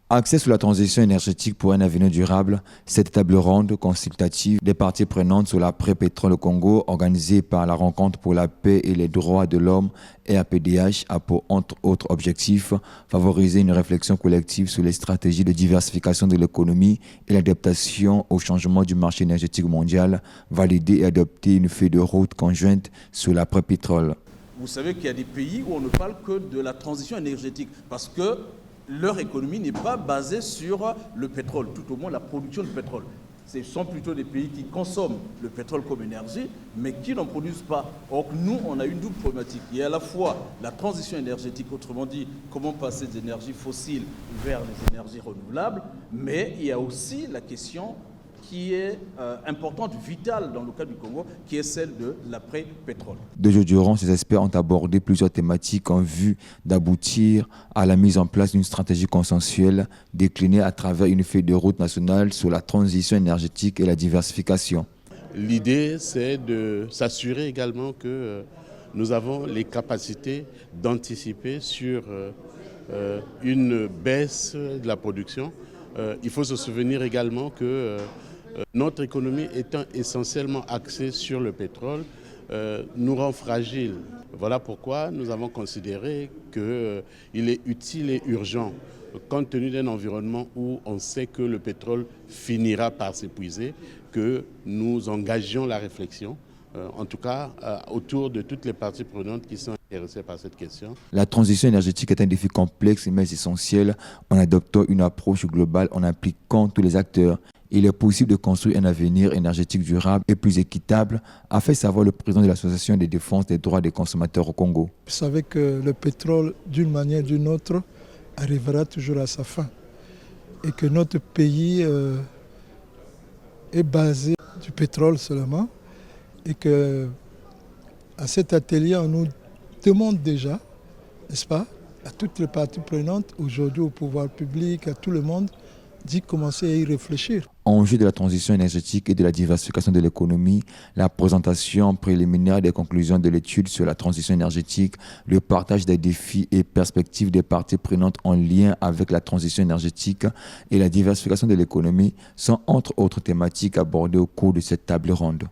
Accès sur la transition énergétique pour un avenir durable, cette table ronde consultative des parties prenantes sur l'après-pétrole au Congo, organisée par la Rencontre pour la paix et les droits de l'homme et APDH, a pour entre autres objectifs favoriser une réflexion collective sur les stratégies de diversification de l'économie et l'adaptation au changement du marché énergétique mondial, valider et adopter une feuille de route conjointe sur l'après-pétrole. Vous savez qu'il y a des pays où on ne parle que de la transition énergétique parce que leur économie n'est pas basée sur le pétrole, tout au moins la production de pétrole. Ce sont plutôt des pays qui consomment le pétrole comme énergie, mais qui n'en produisent pas. Or, nous, on a une double problématique. Il y a à la fois la transition énergétique, autrement dit, comment passer des énergies fossiles vers les énergies renouvelables, mais il y a aussi la question qui est importante, vitale dans le cas du Congo, qui est celle de l'après-pétrole. 2 jours durant, ces experts ont abordé plusieurs thématiques en vue d'aboutir à la mise en place d'une stratégie consensuelle déclinée à travers une feuille de route nationale sur la transition énergétique et la diversification. L'idée, c'est de s'assurer également que nous avons les capacités d'anticiper sur une baisse de la production. Il faut se souvenir également que notre économie étant essentiellement axée sur le pétrole, nous rend fragiles. Voilà pourquoi nous avons considéré qu'il est utile et urgent, compte tenu d'un environnement où on sait que le pétrole finira par s'épuiser, que nous engagions la réflexion, en tout cas autour de toutes les parties prenantes qui sont intéressées par cette question. La transition énergétique est un défi complexe mais essentiel en adoptant une approche globale en impliquant tous les acteurs. Il est possible de construire un avenir énergétique durable et plus équitable, a fait savoir le président de l'Association de défense des droits des consommateurs au Congo. Vous savez que le pétrole, d'une manière ou d'une autre, arrivera toujours à sa fin. Et que notre pays est basé du pétrole seulement. Et qu'à cet atelier, on nous demande déjà, n'est-ce pas, à toutes les parties prenantes, aujourd'hui au pouvoir public, à tout le monde, d'y commencer à y réfléchir. Enjeu de la transition énergétique et de la diversification de l'économie, la présentation préliminaire des conclusions de l'étude sur la transition énergétique, le partage des défis et perspectives des parties prenantes en lien avec la transition énergétique et la diversification de l'économie sont entre autres thématiques abordées au cours de cette table ronde.